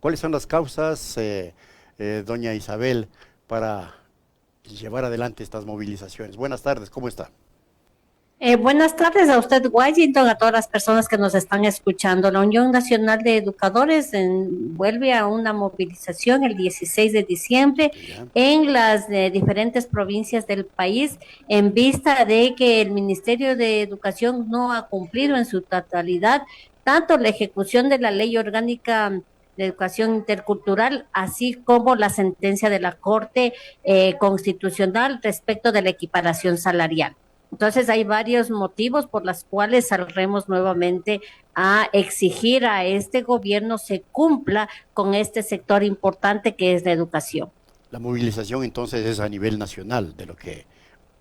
¿Cuáles son las causas, doña Isabel, para llevar adelante estas movilizaciones? Buenas tardes, ¿cómo está? Buenas tardes a usted, Washington, a todas las personas que nos están escuchando. La Unión Nacional de Educadores vuelve a una movilización el 16 de diciembre Ya. en las diferentes provincias del país en vista de que el Ministerio de Educación no ha cumplido en su totalidad tanto la ejecución de la Ley Orgánica de Educación Intercultural, así como la sentencia de la Corte Constitucional respecto de la equiparación salarial. Entonces hay varios motivos por los cuales saldremos nuevamente a exigir a este gobierno se cumpla con este sector importante que es la educación. La movilización entonces es a nivel nacional de lo que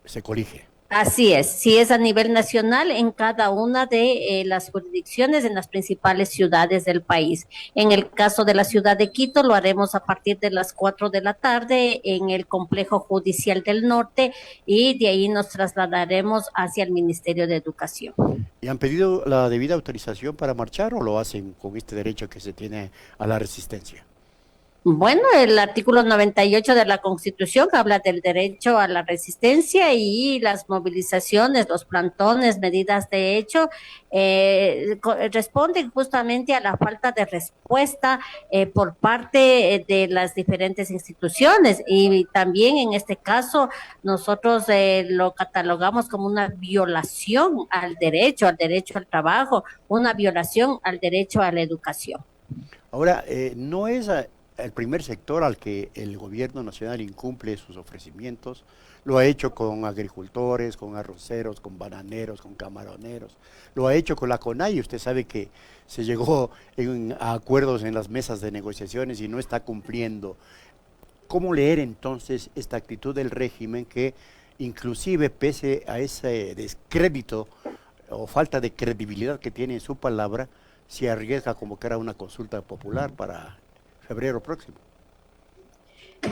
se colige. Así es, sí es a nivel nacional en cada una de las jurisdicciones en las principales ciudades del país. En el caso de la ciudad de Quito lo haremos a partir de las 4 de la tarde en el complejo judicial del norte y de ahí nos trasladaremos hacia el Ministerio de Educación. ¿Y han pedido la debida autorización para marchar o lo hacen con este derecho que se tiene a la resistencia? Bueno, el artículo 98 de la Constitución habla del derecho a la resistencia y las movilizaciones, los plantones, medidas de hecho, responden justamente a la falta de respuesta por parte de las diferentes instituciones y también en este caso nosotros lo catalogamos como una violación al derecho al trabajo, una violación al derecho a la educación. Ahora, no es el primer sector al que el gobierno nacional incumple sus ofrecimientos. Lo ha hecho con agricultores, con arroceros, con bananeros, con camaroneros. Lo ha hecho con la CONAI. Usted sabe que se llegó a acuerdos en las mesas de negociaciones y no está cumpliendo. ¿Cómo leer entonces esta actitud del régimen que inclusive pese a ese descrédito o falta de credibilidad que tiene en su palabra, se arriesga a convocar a una consulta popular para febrero próximo?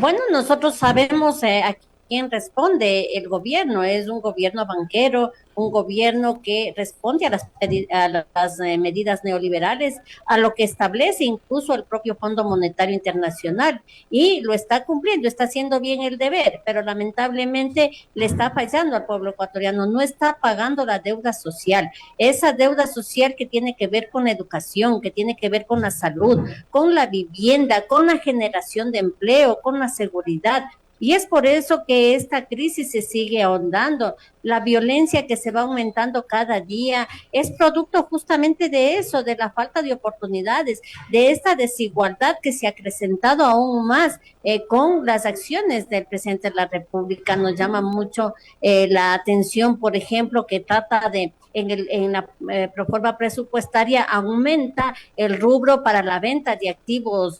Bueno, nosotros sabemos a quién responde el gobierno. Es un gobierno banquero, un gobierno que responde a las medidas neoliberales, a lo que establece incluso el propio Fondo Monetario Internacional. Y lo está cumpliendo, está haciendo bien el deber, pero lamentablemente le está fallando al pueblo ecuatoriano. No está pagando la deuda social. Esa deuda social que tiene que ver con la educación, que tiene que ver con la salud, con la vivienda, con la generación de empleo, con la seguridad. Y es por eso que esta crisis se sigue ahondando. La violencia que se va aumentando cada día es producto justamente de eso, de la falta de oportunidades, de esta desigualdad que se ha acrecentado aún más con las acciones del presidente de la República. Nos llama mucho la atención, por ejemplo, que trata de en la proforma presupuestaria aumenta el rubro para la venta de activos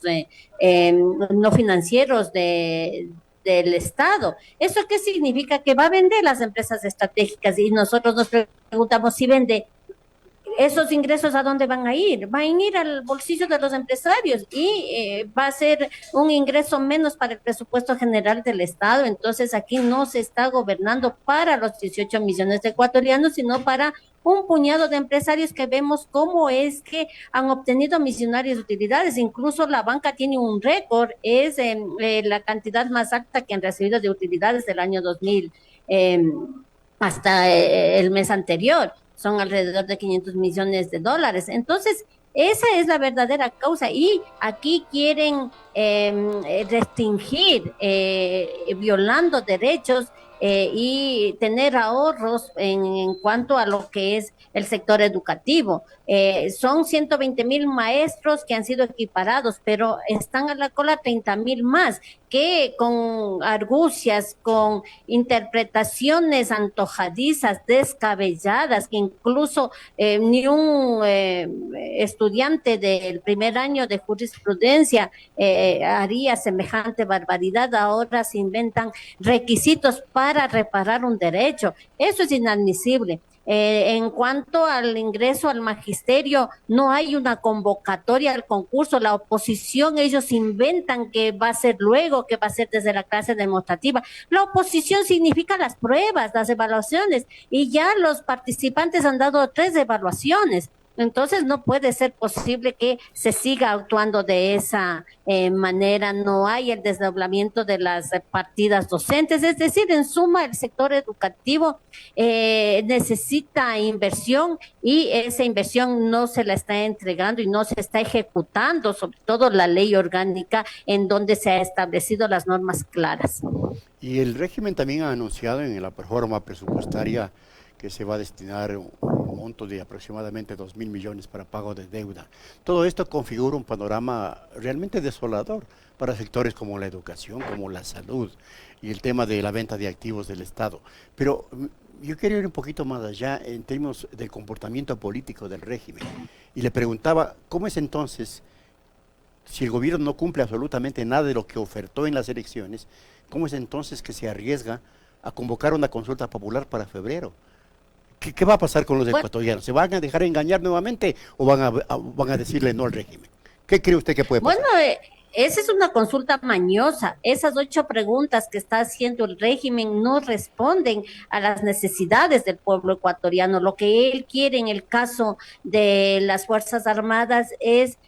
no financieros del Estado. ¿Eso qué significa? Que va a vender las empresas estratégicas y nosotros nos preguntamos si vende esos ingresos a dónde van a ir, van a ir al bolsillo de los empresarios y va a ser un ingreso menos para el presupuesto general del Estado. Entonces aquí no se está gobernando para los 18 millones de ecuatorianos, sino para un puñado de empresarios que vemos cómo es que han obtenido millonarias utilidades. Incluso la banca tiene un récord, es la cantidad más alta que han recibido de utilidades del año 2000 eh, hasta el mes anterior. Son alrededor de 500 millones de dólares. Entonces, esa es la verdadera causa y aquí quieren restringir, violando derechos y tener ahorros en cuanto a lo que es el sector educativo. Son 120,000 maestros que han sido equiparados, pero están a la cola 30,000 más que con argucias, con interpretaciones antojadizas, descabelladas, que incluso ni un estudiante del primer año de jurisprudencia haría semejante barbaridad. Ahora se inventan requisitos para reparar un derecho. Eso es inadmisible. En cuanto al ingreso al magisterio, no hay una convocatoria al concurso. La oposición, ellos inventan que va a ser luego, que va a ser desde la clase demostrativa. La oposición significa las pruebas, las evaluaciones, y ya los participantes han dado 3 evaluaciones. Entonces no puede ser posible que se siga actuando de esa manera. No hay el desdoblamiento de las partidas docentes, es decir, en suma, el sector educativo necesita inversión y esa inversión no se la está entregando y no se está ejecutando, sobre todo la ley orgánica en donde se ha establecido las normas claras. Y el régimen también ha anunciado en la reforma presupuestaria que se va a destinar un monto de aproximadamente 2.000 millones para pago de deuda. Todo esto configura un panorama realmente desolador para sectores como la educación, como la salud y el tema de la venta de activos del Estado. Pero yo quería ir un poquito más allá en términos del comportamiento político del régimen. Y le preguntaba, ¿cómo es entonces, si el gobierno no cumple absolutamente nada de lo que ofertó en las elecciones, cómo es entonces que se arriesga a convocar una consulta popular para febrero? ¿Qué va a pasar con los Bueno, ecuatorianos? ¿Se van a dejar engañar nuevamente o van a decirle no al régimen? ¿Qué cree usted que puede bueno, pasar? esa es una consulta mañosa. Esas 8 preguntas que está haciendo el régimen no responden a las necesidades del pueblo ecuatoriano. Lo que él quiere en el caso de las Fuerzas Armadas es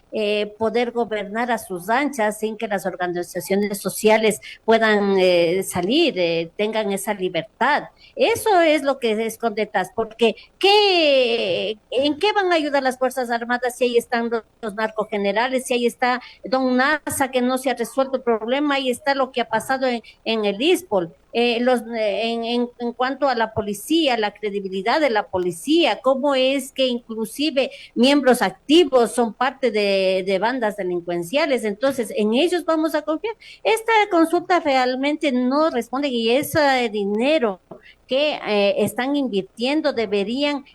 poder gobernar a sus anchas sin que las organizaciones sociales puedan salir, tengan esa libertad. Eso es lo que esconde detrás, porque ¿en qué van a ayudar las Fuerzas Armadas si ahí están los narcogenerales, si ahí está Don Nasa, que no se ha resuelto el problema? Ahí está lo que ha pasado en el ISPOL. En cuanto a la policía, la credibilidad de la policía, cómo es que inclusive miembros activos son parte de bandas delincuenciales, entonces en ellos vamos a confiar. Esta consulta realmente no responde y ese dinero que están invirtiendo deberían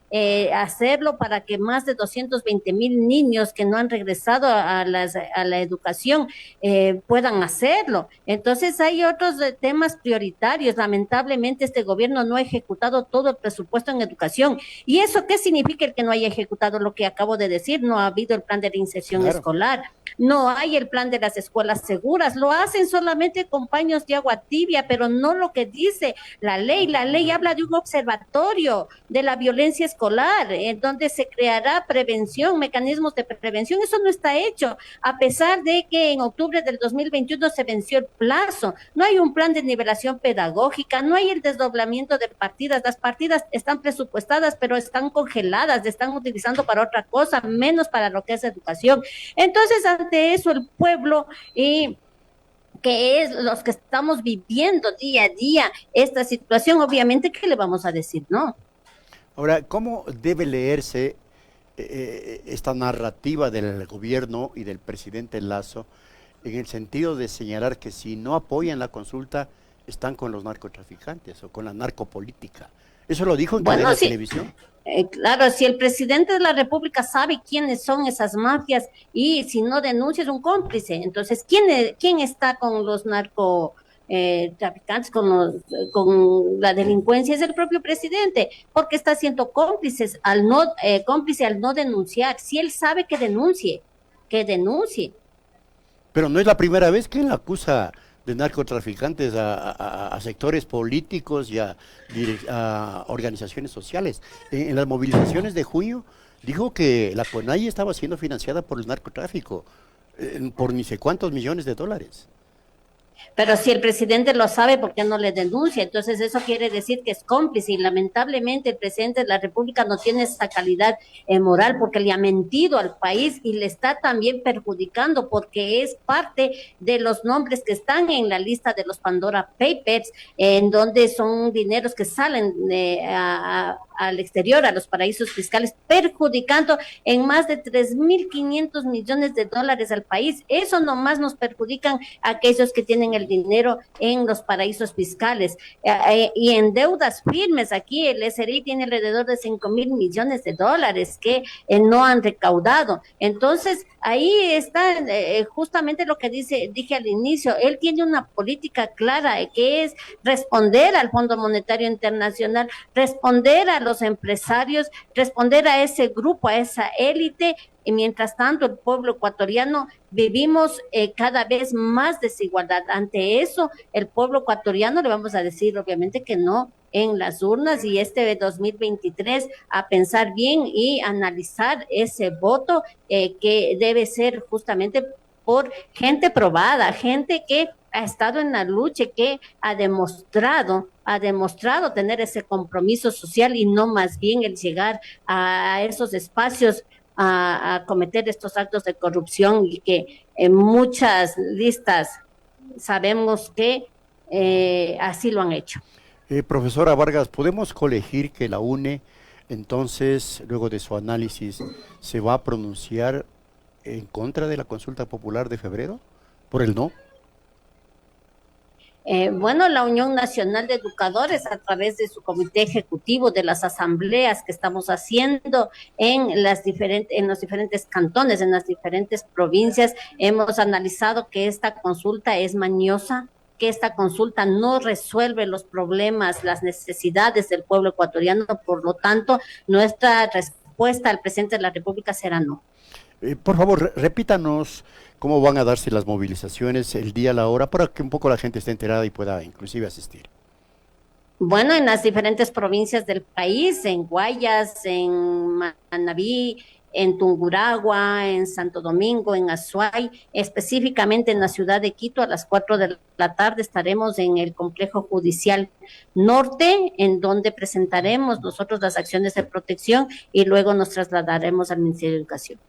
hacerlo para que más de 220.000 niños que no han regresado a la educación puedan hacerlo. Entonces hay otros temas prioritarios. Lamentablemente este gobierno no ha ejecutado todo el presupuesto en educación. ¿Y eso qué significa el que no haya ejecutado lo que acabo de decir? No ha habido el plan de la inserción Claro. escolar, no hay el plan de las escuelas seguras, lo hacen solamente con paños de agua tibia, pero no lo que dice la ley. La ley habla de un observatorio de la violencia escolar, en donde se creará prevención, mecanismos de prevención. Eso no está hecho, a pesar de que en octubre del 2021 se venció el plazo. No hay un plan de nivelación pedagógica, no hay el desdoblamiento de partidas. Las partidas están presupuestadas, pero están congeladas, están utilizando para otra cosa, menos para lo que es educación. Entonces, ante eso, el pueblo que es los que estamos viviendo día a día esta situación, obviamente, ¿qué le vamos a decir? No. Ahora, ¿cómo debe leerse esta narrativa del gobierno y del presidente Lazo en el sentido de señalar que si no apoyan la consulta están con los narcotraficantes o con la narcopolítica? Eso lo dijo en cadena Bueno, de sí, televisión. claro, si el presidente de la República sabe quiénes son esas mafias y si no denuncia es un cómplice, entonces, ¿quién está con los narco traficantes, con la delincuencia? Es el propio presidente, porque está siendo cómplice al no denunciar. Si él sabe que denuncie, que denuncie. Pero no es la primera vez que él acusa de narcotraficantes a sectores políticos y a organizaciones sociales. En las movilizaciones de junio dijo que la CONAIE estaba siendo financiada por el narcotráfico, por ni sé cuántos millones de dólares. Pero si el presidente lo sabe, ¿por qué no le denuncia? Entonces eso quiere decir que es cómplice y lamentablemente el presidente de la República no tiene esa calidad moral porque le ha mentido al país y le está también perjudicando porque es parte de los nombres que están en la lista de los Pandora Papers, en donde son dineros que salen al exterior, a los paraísos fiscales, perjudicando en más de 3.500 millones de dólares al país. Eso nomás nos perjudican a aquellos que tienen el dinero en los paraísos fiscales y en deudas firmes. Aquí el SRI tiene alrededor de 5.000 millones de dólares que no han recaudado. Entonces, ahí está justamente lo que dije al inicio. Él tiene una política clara que es responder al Fondo Monetario Internacional, responder a los empresarios, responder a ese grupo, a esa élite. Y mientras tanto, el pueblo ecuatoriano vivimos cada vez más desigualdad. Ante eso, el pueblo ecuatoriano le vamos a decir, obviamente, que no, en las urnas y este 2023 a pensar bien y analizar ese voto que debe ser justamente por gente probada, gente que ha estado en la lucha, que ha demostrado tener ese compromiso social y no más bien el llegar a esos espacios a cometer estos actos de corrupción y que en muchas listas sabemos que así lo han hecho. Profesora Vargas, ¿podemos colegir que la UNE, entonces, luego de su análisis, se va a pronunciar en contra de la consulta popular de febrero? ¿Por el no? Bueno, la Unión Nacional de Educadores, a través de su comité ejecutivo, de las asambleas que estamos haciendo en los diferentes cantones, en las diferentes provincias, hemos analizado que esta consulta es mañosa, que esta consulta no resuelve los problemas, las necesidades del pueblo ecuatoriano, por lo tanto, nuestra respuesta al presidente de la República será no. Por favor, repítanos cómo van a darse las movilizaciones, el día, la hora, para que un poco la gente esté enterada y pueda inclusive asistir. Bueno, en las diferentes provincias del país, en Guayas, en Manabí, en Tungurahua, en Santo Domingo, en Azuay, específicamente en la ciudad de Quito, a las 4 de la tarde estaremos en el complejo judicial norte, en donde presentaremos nosotros las acciones de protección y luego nos trasladaremos al Ministerio de Educación.